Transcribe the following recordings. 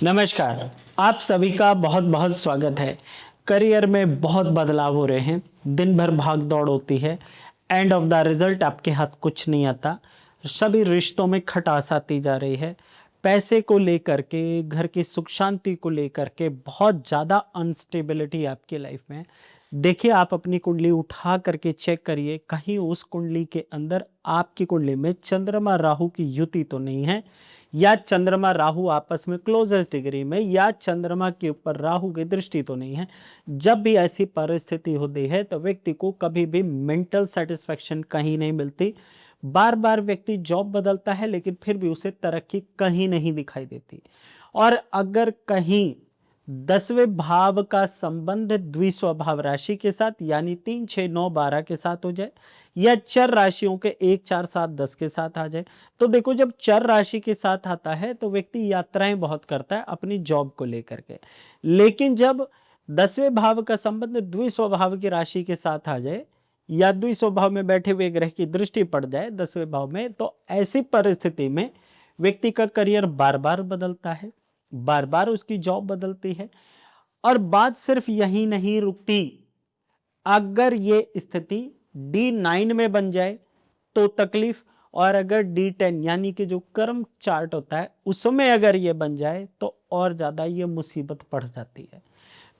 नमस्कार। आप सभी का बहुत बहुत स्वागत है। करियर में बहुत बदलाव हो रहे हैं, दिन भर भाग दौड़ होती है, एंड ऑफ द रिजल्ट आपके हाथ कुछ नहीं आता। सभी रिश्तों में खटास आती जा रही है। पैसे को लेकर के, घर की सुख शांति को लेकर के बहुत ज़्यादा अनस्टेबिलिटी आपकी लाइफ में है। देखिए, आप अपनी कुंडली उठा करके चेक करिए, कहीं उस कुंडली के अंदर आपकी कुंडली में चंद्रमा राहु की युति तो नहीं है, या चंद्रमा राहु आपस में क्लोजेस्ट डिग्री में, या चंद्रमा के ऊपर राहु की दृष्टि तो नहीं है। जब भी ऐसी परिस्थिति होती है तो व्यक्ति को कभी भी मेंटल सेटिस्फेक्शन कहीं नहीं मिलती। बार बार व्यक्ति जॉब बदलता है लेकिन फिर भी उसे तरक्की कहीं नहीं दिखाई देती। और अगर कहीं 10वें भाव का संबंध द्विस्वभाव राशि के साथ यानी 3, 6, 9, 12 के साथ हो जाए, या चर राशियों के 1, 4, 7, 10 के साथ आ जाए, तो देखो, जब चर राशि के साथ आता है तो व्यक्ति यात्राएं बहुत करता है अपनी जॉब को लेकर के। लेकिन जब 10वें भाव का संबंध द्विस्वभाव की राशि के साथ आ जाए, या द्विस्वभाव में बैठे हुए ग्रह की दृष्टि पड़ जाए 10वें भाव में, तो ऐसी परिस्थिति में व्यक्ति का करियर बार बार बदलता है, बार बार उसकी जॉब बदलती है। और बात सिर्फ यही नहीं रुकती। अगर ये स्थिति D9 में बन जाए तो तकलीफ, और अगर D10 यानी कि जो कर्म चार्ट होता है उसमें अगर ये बन जाए तो और ज्यादा ये मुसीबत बढ़ जाती है।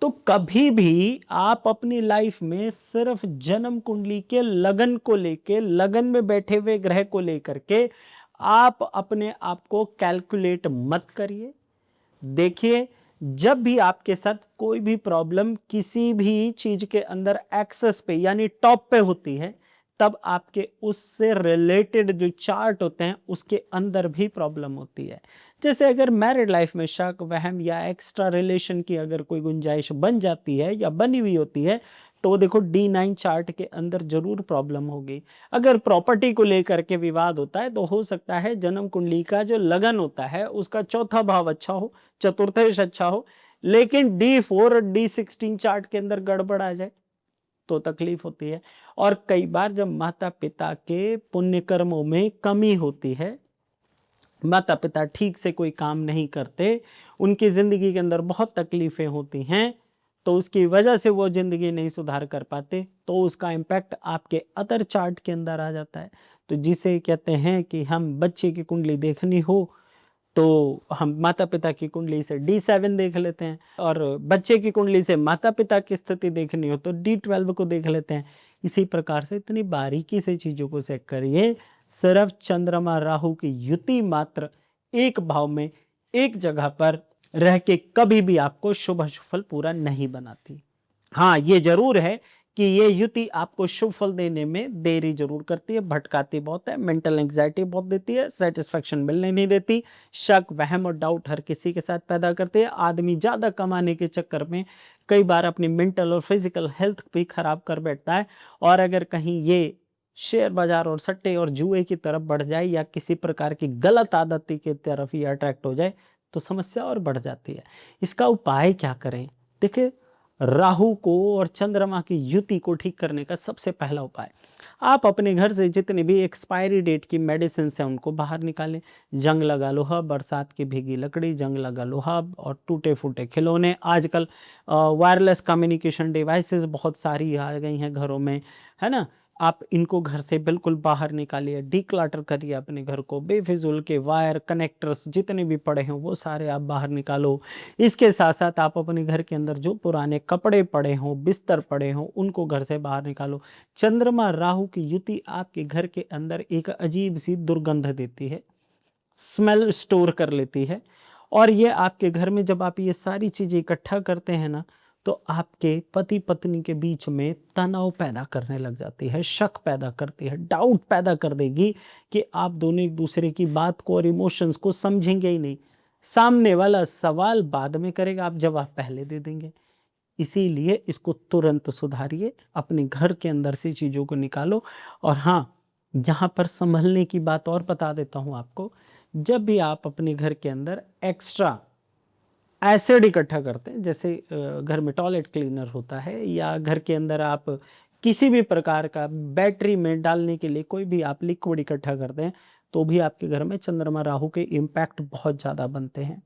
तो कभी भी आप अपनी लाइफ में सिर्फ जन्म कुंडली के लगन को लेके, लगन में बैठे हुए ग्रह को लेकर के आप अपने आप को कैलकुलेट मत करिए। देखिए, जब भी आपके साथ कोई भी प्रॉब्लम किसी भी चीज के अंदर एक्सेस पे यानी टॉप पे होती है, तब आपके उससे रिलेटेड जो चार्ट होते हैं उसके अंदर भी प्रॉब्लम होती है। जैसे अगर मैरिड लाइफ में शक, वहम या एक्स्ट्रा रिलेशन की अगर कोई गुंजाइश बन जाती है या बनी हुई होती है, तो देखो D9 चार्ट के अंदर जरूर प्रॉब्लम होगी। अगर प्रॉपर्टी को लेकर के विवाद होता है तो हो सकता है जन्म कुंडली का जो लगन होता है उसका चौथा भाव अच्छा हो, चतुर्थेश अच्छा हो, लेकिन D4 और D16 चार्ट के अंदर गड़बड़ आ जाए तो तकलीफ होती है। और कई बार जब माता पिता के पुण्य कर्मों में कमी होती है, माता पिता ठीक से कोई काम नहीं करते, उनकी जिंदगी के अंदर बहुत तकलीफें होती हैं, तो उसकी वजह से वो जिंदगी नहीं सुधार कर पाते, तो उसका इम्पैक्ट आपके अदर चार्ट के अंदर आ जाता है। तो जिसे कहते हैं कि हम बच्चे की कुंडली देखनी हो तो हम माता पिता की कुंडली से D7 देख लेते हैं, और बच्चे की कुंडली से माता पिता की स्थिति देखनी हो तो D12 को देख लेते हैं। इसी प्रकार से इतनी बारीकी से चीजों को चेक करिए। सिर्फ चंद्रमा राहु की युति मात्र एक भाव में एक जगह पर रह के कभी भी आपको शुभ फल पूरा नहीं बनाती। हाँ, ये जरूर है कि ये युति आपको शुभ फल देने में देरी जरूर करती है, भटकाती बहुत है, मेंटल एंग्जाइटी बहुत देती है, सेटिस्फेक्शन मिलने नहीं देती, शक, वहम और डाउट हर किसी के साथ पैदा करती है। आदमी ज्यादा कमाने के चक्कर में कई बार अपनी मेंटल और फिजिकल हेल्थ भी खराब कर बैठता है। और अगर कहीं ये शेयर बाजार और सट्टे और जुए की तरफ बढ़ जाए या किसी प्रकार की गलत आदत की तरफ ये अट्रैक्ट हो जाए तो समस्या और बढ़ जाती है। इसका उपाय क्या करें? देखिए, राहु को और चंद्रमा की युति को ठीक करने का सबसे पहला उपाय, आप अपने घर से जितने भी एक्सपायरी डेट की मेडिसिन हैं उनको बाहर निकालें। जंग लगा लोहा, बरसात की भीगी लकड़ी, जंग लगा लोहा और टूटे फूटे खिलौने। आजकल वायरलेस कम्युनिकेशन डिवाइसेस बहुत सारी आ गई हैं घरों में, है ना। आप इनको घर से बिल्कुल बाहर निकालिए, डिक्लटर करिए अपने घर को। बेफिजूल के वायर कनेक्टर्स जितने भी पड़े हैं वो सारे आप बाहर निकालो। इसके साथ साथ आप अपने घर के अंदर जो पुराने कपड़े पड़े हों, बिस्तर पड़े हों, उनको घर से बाहर निकालो। चंद्रमा राहु की युति आपके घर के अंदर एक अजीब सी दुर्गंध देती है, स्मेल स्टोर कर लेती है। और ये आपके घर में जब आप ये सारी चीजें इकट्ठा करते हैं ना, तो आपके पति पत्नी के बीच में तनाव पैदा करने लग जाती है, शक पैदा करती है, डाउट पैदा कर देगी कि आप दोनों एक दूसरे की बात को और इमोशंस को समझेंगे ही नहीं। सामने वाला सवाल बाद में करेगा, आप जवाब पहले दे देंगे। इसीलिए इसको तुरंत सुधारिए, अपने घर के अंदर से चीज़ों को निकालो। और हाँ, यहाँ पर संभलने की बात और बता देता हूँ आपको। जब भी आप अपने घर के अंदर एक्स्ट्रा एसिड इकट्ठा करते हैं, जैसे घर में टॉयलेट क्लीनर होता है, या घर के अंदर आप किसी भी प्रकार का बैटरी में डालने के लिए कोई भी आप लिक्विड इकट्ठा करते हैं, तो भी आपके घर में चंद्रमा राहु के इम्पैक्ट बहुत ज़्यादा बनते हैं।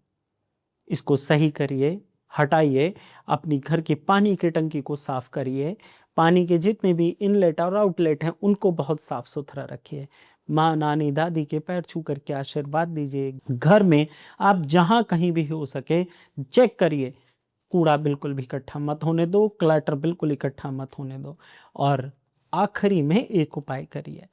इसको सही करिए, हटाइए, अपनी घर की पानी की टंकी को साफ करिए, पानी के जितने भी इनलेट और आउटलेट हैं उनको बहुत साफ सुथरा रखिए। माँ, नानी, दादी के पैर छू करके आशीर्वाद दीजिए। घर में आप जहाँ कहीं भी हो सके चेक करिए, कूड़ा बिल्कुल भी इकट्ठा मत होने दो, क्लटर बिल्कुल इकट्ठा मत होने दो। और आखिरी में एक उपाय करिए,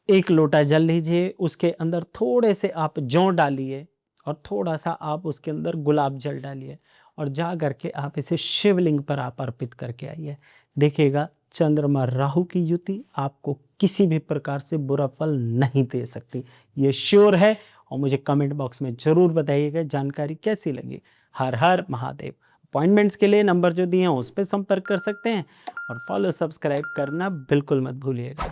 एक लोटा जल लीजिए, उसके अंदर थोड़े से आप जौ डालिए और थोड़ा सा आप उसके अंदर गुलाब जल डालिए और जा करके आप इसे शिवलिंग पर आप अर्पित करके आइए। देखिएगा, चंद्रमा राहु की युति आपको किसी भी प्रकार से बुरा फल नहीं दे सकती, ये श्योर है। और मुझे कमेंट बॉक्स में ज़रूर बताइएगा जानकारी कैसी लगी। हर हर महादेव। अपॉइंटमेंट्स के लिए नंबर जो दिए हैं उस पर संपर्क कर सकते हैं और फॉलो सब्सक्राइब करना बिल्कुल मत भूलिएगा।